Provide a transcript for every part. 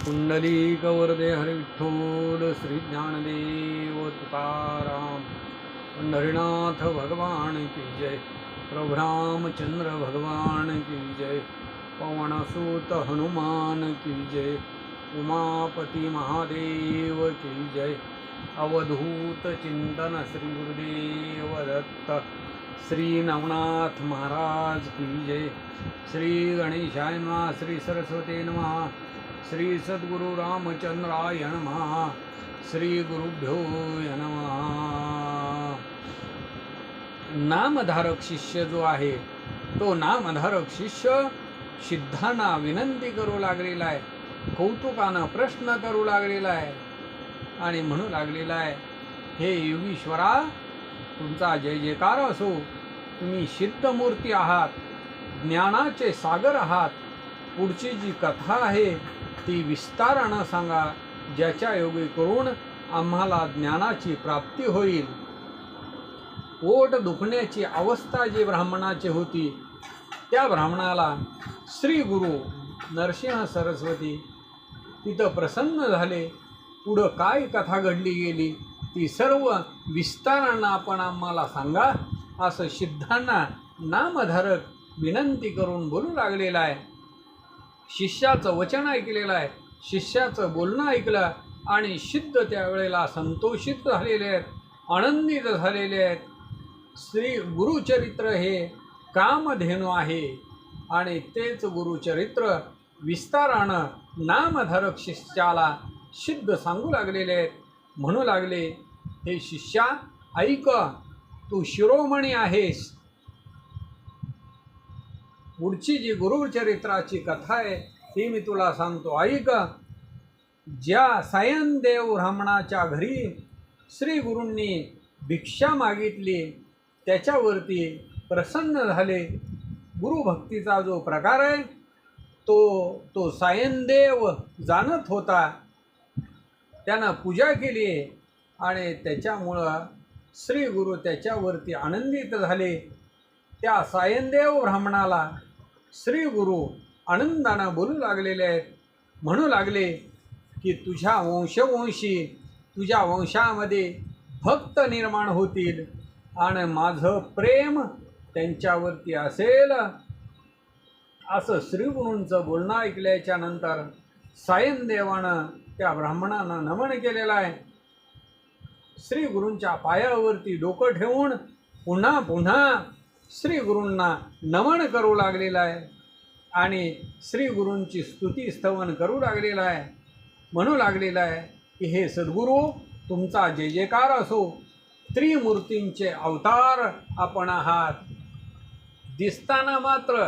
पुंडलीकवरदे हरि विठ्ठल श्री ज्ञानदेव तुकाराम। पंढरीनाथ भगवान की जय। प्रभु रामचंद्र भगवान की जय। पवनसुत हनुमान की जय। उमापति महादेव की जय। अवधूत चिंतन श्री गुरुदेव दत्त। श्री नवनाथ महाराज की जय। श्री गणेशाय नमः। श्री सरस्वती नमः। श्री सद्गुरु रामचंद्राय नमः। श्री गुरुभ्यो नमः। नामधारक शिष्य जो आहे तो नामधारक शिष्य सिद्धांना विनंती करू लागलेला आहे, कौतुकानं प्रश्न करू लागलेला आहे आणि म्हणू लागलेला आहे, हे योगीश्वरा तुमचा जय जयकार असो। तुम्ही सिद्ध मूर्ती आहात, ज्ञानाचे सागर आहात। पुढची जी कथा आहे ती विस्तारानं सांगा, ज्याच्या योगी करून आम्हाला ज्ञानाची प्राप्ती होईल। पोट दुखण्याची अवस्था जी ब्राह्मणाची होती, त्या ब्राह्मणाला श्री गुरु नरसिंह सरस्वती तिथं प्रसन्न झाले। पुढं काय कथा घडली गेली ती सर्व विस्तारानं आपण आम्हाला सांगा, असं सिद्धांना नामधारक विनंती करून बोलू लागलेला आहे। शिष्याचं वचन ऐकलेलं आहे, शिष्याचं बोलणं ऐकलं आणि सिद्ध त्यावेळेला संतोषित झालेले आहेत, आनंदित झालेले आहेत। श्री गुरुचरित्र हे कामधेनू आहे आणि तेच गुरुचरित्र विस्तारानं नामधारक शिष्याला सिद्ध सांगू लागलेले आहेत। म्हणू लागले, हे शिष्या ऐक, तू शिरोमणी आहेस। पुढची जी गुरुचरित्राची कथा आहे ती मी तुला सांगतो, ऐक। ज्या सायनदेव ब्राह्मणाच्या घरी श्री गुरूंनी भिक्षा मागितली त्याच्यावरती प्रसन्न झाले। गुरुभक्तीचा जो प्रकार आहे तो सायनदेव जाणत होता, त्यानं पूजा केली आणि त्याच्यामुळं श्री गुरु त्याच्यावरती आनंदित झाले। त्या सायनदेव ब्राह्मणाला श्री गुरु आनंदानं बोलू लागलेले आहेत, म्हणू लागले की तुझ्या वंशवंशी तुझ्या वंशामध्ये भक्त निर्माण होतील आणि माझं प्रेम त्यांच्यावरती असेल। असं श्रीगुरूंचं बोलणं ऐकल्याच्या नंतर सायनदेवानं त्या ब्राह्मणांना नमन केलेलं आहे। श्री गुरूंच्या पायावरती डोकं ठेवून पुन्हा पुन्हा श्री गुरूंना नमन करू लागलेला आहे आणि श्री गुरूंची स्तुती स्तवन करू लागलेला आहे। म्हणू लागलेला आहे की हे सद्गुरू तुमचा जय जयकार असो। त्रिमूर्तींचे अवतार आपण आहात। दिसताना मात्र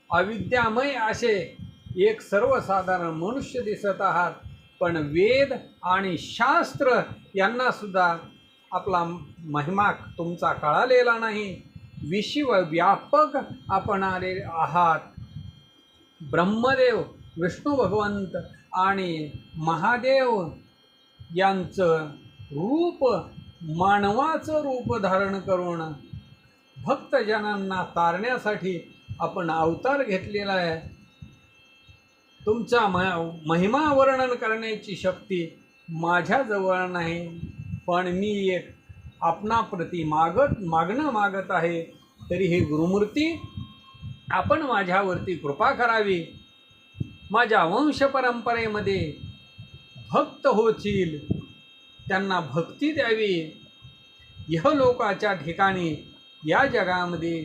अविद्यामय असे एक सर्वसाधारण मनुष्य दिसत आहात, पण वेद आणि शास्त्र यांना सुद्धा आपला महिमा तुमचा कळालेला नाही। विश्वव्यापक आपण आले आहात। ब्रह्मदेव विष्णू भगवंत आणि महादेव यांचं रूप मानवाचं रूप धारण करून भक्तजनांना तारण्यासाठी आपण अवतार घेतलेला आहे। तुमचा महिमा वर्णन करण्याची शक्ती माझ्याजवळ नाही, पण मी एक आपणाप्रती मागणं मागत आहे। तरी हे गुरुमूर्ती आपण माझ्यावरती कृपा करावी, माझ्या वंशपरंपरेमध्ये भक्त होतील त्यांना भक्ती द्यावी। इहलोकाच्या ठिकाणी या जगामध्ये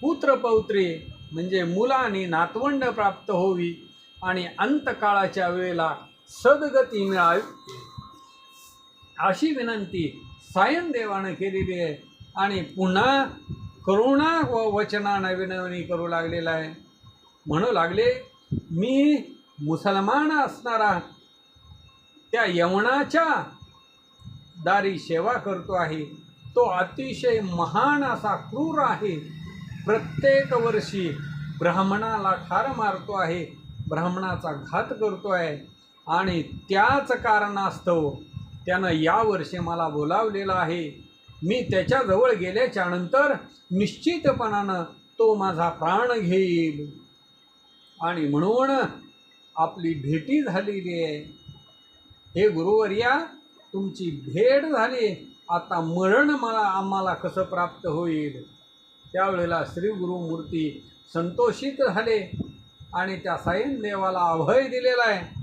पुत्रपौत्री म्हणजे मुलं आणि नातवंड प्राप्त होवी आणि अंतकाळाच्या वेळेला सद्गती मिळावी, अशी विनंती सायनदेवानं केलेली आहे। आणि पुन्हा करुणा व वचनानं विनवणी करू लागलेला आहे। म्हणू लागले, मी मुसलमान असणारा त्या यवनाच्या दारी सेवा करतो आहे। तो अतिशय महान असा क्रूर आहे। प्रत्येक वर्षी ब्राह्मणाला ठार मारतो आहे, ब्राह्मणाचा घात करतो आहे आणि त्याच कारणास्तव त्यानं यावर्षी मला बोलावलेलं आहे। मी त्याच्याजवळ गेल्याच्या नंतर निश्चितपणानं तो माझा प्राण घेईल। आणि म्हणून आपली भेटी झालेली आहे. हे गुरुवर्या, तुमची भेट झाली, आता मरण आम्हाला कसं प्राप्त होईल. त्यावेळेला श्री गुरुमूर्ती संतोषित झाले आणि त्या सायन देवाला अभय दिलेला आहे.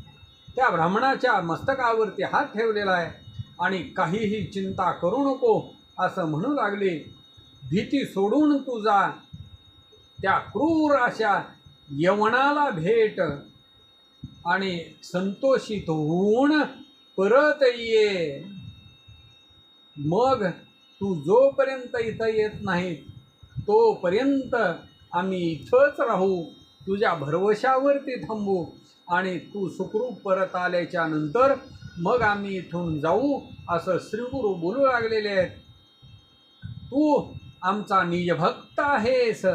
त्या ब्राह्मणाच्या मस्तकावरती हात ठेवलेला आहे आणि काहीही चिंता करू नको असं म्हणू लागले. भीती सोडून तू जा, त्या क्रूर अशा यवनाला भेट आणि संतोषित होऊन परत ये. मग तू जोपर्यंत इथं येत नाही तोपर्यंत आम्ही इथंच राहू, तुझ्या भरवशावरती थांबू आणि तू सुखरूप परत आल्याच्या नंतर मग आम्ही इथून जाऊ असं श्रीगुरु बोलू लागलेले आहेत. तू आमचा निजभक्त आहेस.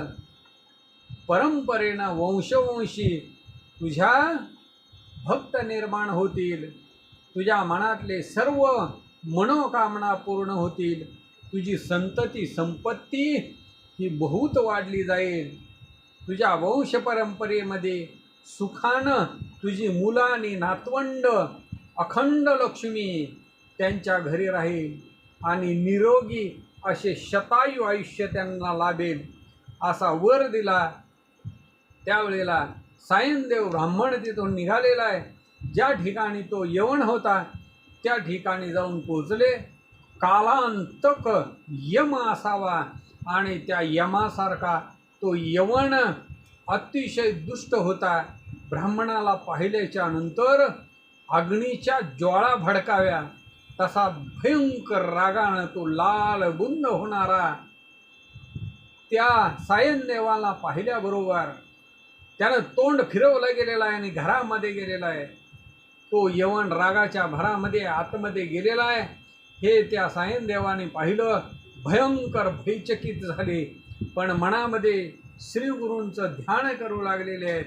परंपरेनं वंशवंशी तुझ्या भक्त निर्माण होतील. तुझ्या मनातले सर्व मनोकामना पूर्ण होतील. तुझी संतती संपत्ती ही बहुत वाढली जाईल. तुझ्या वंश परंपरेमध्ये सुखानं तुझी मुलं आणि नातवंड अखंड लक्ष्मी त्यांच्या घरी राहील आणि निरोगी असे शतायू आयुष्य त्यांना लाभेल असा वर दिला. त्यावेळेला सायनदेव ब्राह्मण तिथून निघालेला आहे. ज्या ठिकाणी तो यवन होता त्या ठिकाणी जाऊन पोचले. कालांतक यम असावा आणि त्या यमासारखा तो यवन अतिशय दुष्ट होता. ब्राह्मणाला पाहिल्याच्या नंतर अग्नीच्या ज्वाळा भडकाव्या तसा भयंकर रागानं तो लाल बुंद होणारा त्या सायनदेवाला पाहिल्याबरोबर त्यानं तोंड फिरवलं गेलेलं आहे आणि घरामध्ये गेलेला आहे. तो यवन रागाच्या भरामध्ये आतमध्ये गेलेला आहे. हे त्या सायनदेवाने पाहिलं, भयंकर भयचकित झाले, पण मनामध्ये श्री गुरूंचं ध्यान करू लागलेले आहेत.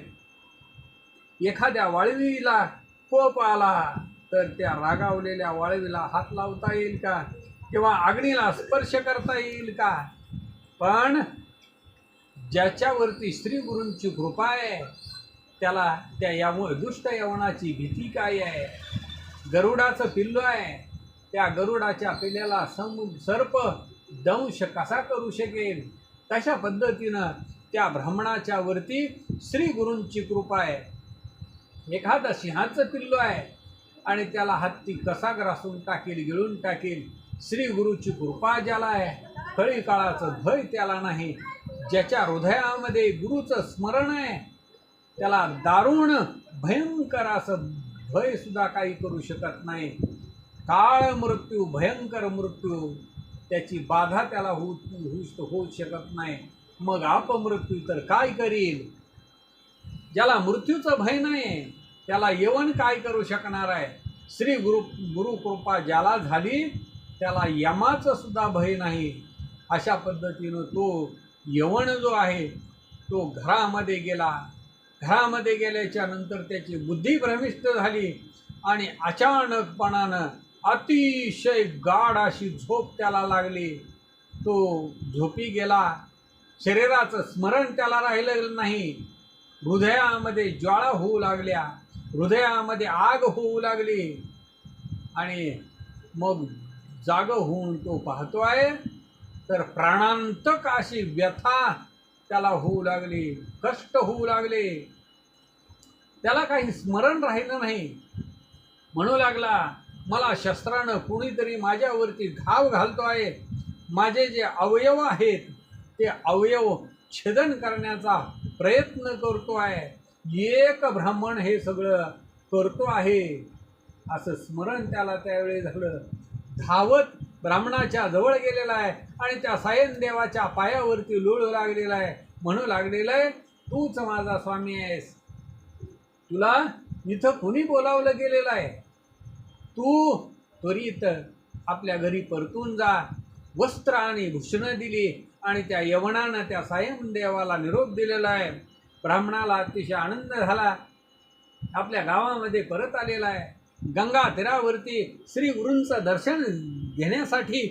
एखाद्या वाळवीला कोप आला तर त्या रागावलेल्या वाळवीला हात लावता येईल का किंवा अग्नीला स्पर्श करता येईल का? पण ज्याच्यावरती श्री गुरूंची कृपा आहे त्याला त्या दुष्ट यवनाची भीती काय आहे? गरुडाचं पिल्लू आहे, त्या गरुडाच्या पिल्ल्याला सर्प दंश कसा करू शकेल? तशा पद्धतीनं त्या ब्राह्मणाच्या वरती श्री गुरूंची कृपा आहे. एखादं सिंहाचं पिल्लू आहे आणि त्याला हत्ती कसा ग्रासून टाकेल, गिळून टाकेल. श्री गुरूची कृपा ज्याला आहे, कळी काळाचं भय त्याला नाही. ज्याच्या हृदयामध्ये गुरूचं स्मरण आहे त्याला दारुण भयंकर असं भय सुद्धा काही करू शकत नाही. काळ मृत्यू, भयंकर मृत्यू, त्याची बाधा त्याला होऊ शकत नाही. मग अपमृत्यू तर काय करील? ज्याला मृत्यूचं भय नाही त्याला यवन काय करू शकणार आहे? श्री गुरु कृपा ज्याला झाली त्याला यमाचं सुद्धा भय नाही. अशा पद्धतीनं तो यवन जो आहे तो घरामध्ये गेला. घरामध्ये गेल्याच्या नंतर त्याची बुद्धी भ्रमिष्ट झाली आणि अचानकपणानं अतिशय गाढ अशी झोप त्याला लागली. तो झोपी गेला. शरीराचं स्मरण त्याला राहिलं नाही. हृदयामध्ये ज्वाळा होऊ लागल्या, हृदयामध्ये आग होऊ लागली आणि मग जाग होऊन तो पाहतोय तर प्राणांतक अशी व्यथा त्याला होऊ लागली, कष्ट होऊ लागले. त्याला काही स्मरण राहिलं नाही. म्हणू लागला, मला शस्त्रानं कुणीतरी माझ्यावरती घाव घालतो आहे. माझे जे अवयव आहेत ते अवयव छेदन करण्याचा प्रयत्न करतो आहे. एक ब्राह्मण हे सगळं करतो आहे असं स्मरण त्याला त्यावेळी झालं. धावत ब्राह्मणाच्या जवळ गेलेला आहे आणि त्या सायनदेवाच्या पायावरती लोळू लागलेला आहे. म्हणू लागलेला आहे, तूच माझा स्वामी आहेस. तुला इथं कुणी बोलावलं गेलेलं आहे? तू त्वरित आपल्या घरी परतून जा. वस्त्र आणि भूषणं दिली आणि त्या यवनानं त्या सायनदेवाला निरोप दिलेला आहे. ब्राह्मणाला अतिशय आनंद झाला. आपल्या गावामध्ये परत आलेला आहे. गंगा तीरावरती श्री गुरूंचं दर्शन घेण्यासाठी,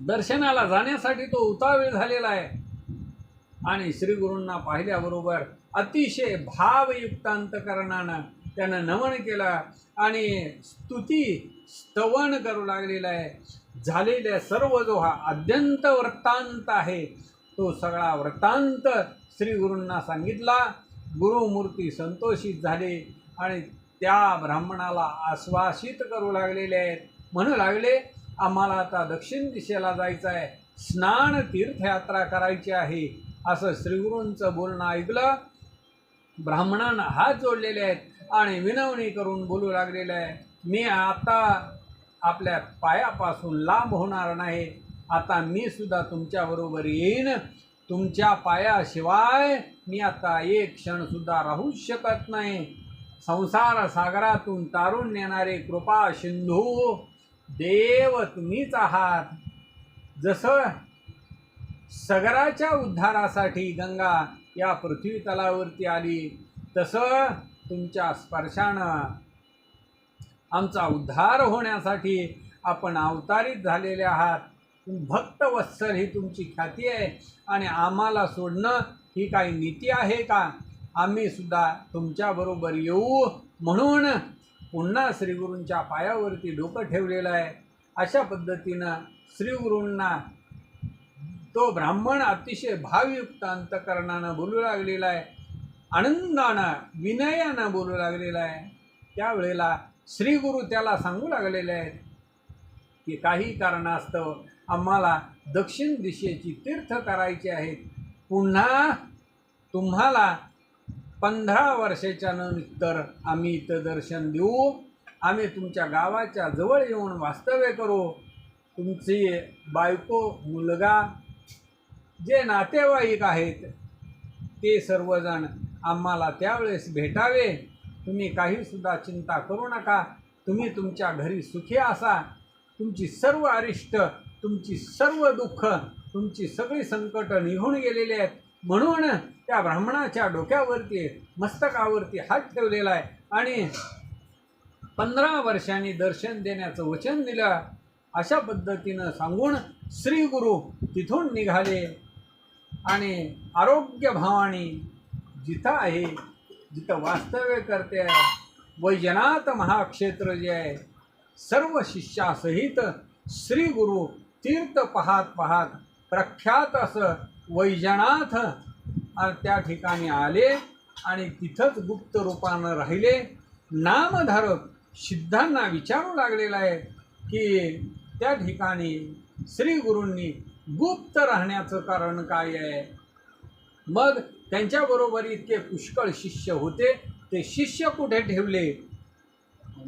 दर्शनाला जाण्यासाठी तो उतावीळ झालेला आहे आणि श्री गुरूंना पाहिल्याबरोबर अतिशय भावयुक्त अंतकरणानं त्यानं नमन केलं आणि स्तुती स्तवन करू लागलेला आहे. झालेल्या सर्व जो हा आद्यंत वृत्तांत आहे तो सगळा वृत्तांत श्री गुरूंना सांगितला. गुरुमूर्ती संतोषित झाले आणि त्या ब्राह्मणाला आश्वासित करू लागलेले आहेत. म्हणू लागले, आम्हाला आता दक्षिण दिशेला जायचं आहे, स्नान तीर्थयात्रा करायची आहे. असं श्रीगुरूंचं बोलणं ऐकलं. ब्राह्मणांना हात जोडलेले आहेत आणि विनवणी करून बोलू लागलेले आहे, मी आता आपल्या पायापासून लांब होणार नाही. आता मी सुद्धा तुमच्याबरोबर येईन. तुमच्या पायाशिवाय मी आता एक क्षणसुद्धा राहू शकत नाही. संसार सागरातून तारून नेणारे कृपा सिंधू देव तुम्हीच आहात. जसं सगराच्या उद्धारासाठी गंगा या पृथ्वी तलावरती आली, तसं तुमच्या स्पर्शानं आमचा उद्धार होण्यासाठी आपण अवतारित झालेले आहात. भक्तवत्सल ही तुमची ख्याती आहे आणि आम्हाला सोडणं ही काही नीती आहे का? आम्ही सुद्धा तुमच्याबरोबर येऊ. म्हणून पुन्हा श्रीगुरूंच्या पायावरती डोकं ठेवलेलं आहे. अशा पद्धतीनं श्रीगुरूंना तो ब्राह्मण अतिशय भावयुक्त अंतकरणानं बोलू लागलेला आहे, आनंदानं विनयानं बोलू लागलेला आहे. त्यावेळेला श्रीगुरू त्याला सांगू लागलेले आहेत की काही कारणास्तव आम्हाला दक्षिण दिशेची तीर्थ करायची आहेत. पुन्हा तुम्हाला 15 वर्षाच्या नंतर आम्ही इथं दर्शन देऊ. आम्ही तुमच्या गावाच्या जवळ येऊन वास्तव्य करू. तुमची बायको, मुलगा, जे नातेवाईक आहेत ते सर्वजण आम्हाला त्यावेळेस भेटावे. तुम्ही काहीसुद्धा चिंता करू नका. तुम्ही तुमच्या घरी सुखी असा. तुमची सर्व अरिष्ट, तुमची सर्व दुःख, तुमची सगळी संकट निघून गेलेली आहेत. म्हणून त्या ब्राह्मणाच्या डोक्यावरती, मस्तकावरती हात ठेवलेला आहे आणि 15 वर्षांनी दर्शन देण्याचं वचन दिलं. अशा पद्धतीनं सांगून श्रीगुरू तिथून निघाले आणि आरोग्य भावानी जिथं आहे, जिथं वास्तव्य करते आहे, वैजनाथ महाक्षेत्र जे आहे, सर्व शिष्यासहित श्रीगुरू तीर्थ पाहत पाहत प्रख्यात असं वैजनाथ त्या ठिकाणी आले आणि तिथंच गुप्त रूपानं राहिले. नामधारक सिद्धांना विचारू लागलेला आहे की त्या ठिकाणी श्रीगुरूंनी गुप्त राहण्याचं कारण काय आहे. मग त्यांच्याबरोबर इतके पुष्कळ शिष्य होते, ते शिष्य कुठे ठेवले?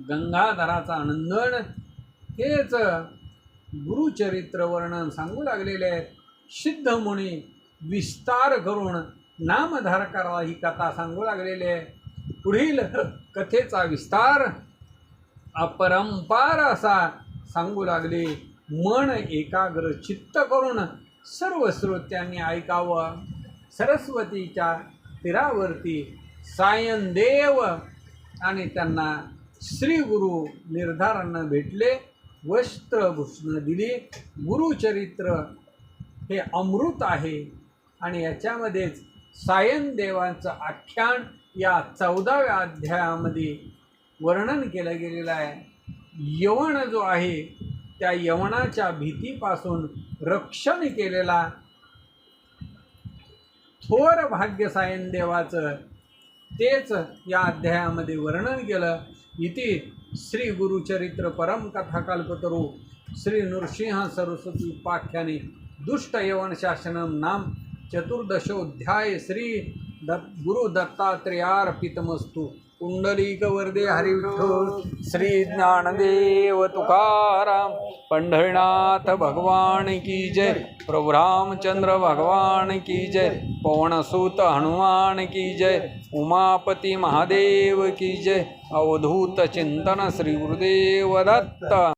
गंगाधराचा नंदन हेच गुरुचरित्र वर्णन सांगू लागलेले आहेत. सिद्ध मुनी विस्तार करून नामधारकाला ही कथा सांगू लागलेली आहे. पुढील कथेचा विस्तार अपरंपार असा सांगू लागले. मन एकाग्र चित्त करून सर्व श्रोत्यांनी ऐकावं. सरस्वतीच्या तीरावरती सायनदेव आणि त्यांना श्रीगुरू निर्धारानं भेटले. वस्त्रभूषण दिली. गुरुचरित्र हे अमृत आहे आणि याच्यामध्येच सायनदेवांचं आख्यान या 14व्या अध्यायामध्ये वर्णन केलं गेलेलं आहे. यवन जो आहे त्या यवनाच्या भीतीपासून रक्षण केलेला थोर भाग्य सायनदेवाचं तेच या अध्यायामध्ये वर्णन केलं. इति श्री गुरुचरित्र परम कथा कल्पतरू श्री नृसिंह सरस्वती उपाख्याने दुष्ट यवन शासनम नाम चतुर्दशोध्याय श्री गुरु दत्तात्रेयार्पितमस्तु. कुंडलिक वरदे हरी विठ्ठल. श्री ज्ञानदेव तुकाराम पंढरीनाथ भगवान की जय. प्रभु रामचंद्र भगवान की जय. पवनसुत हनुमान की जय. उमापति महादेव की जय. अवधूत चिंतन श्री गुरुदेव दत्त.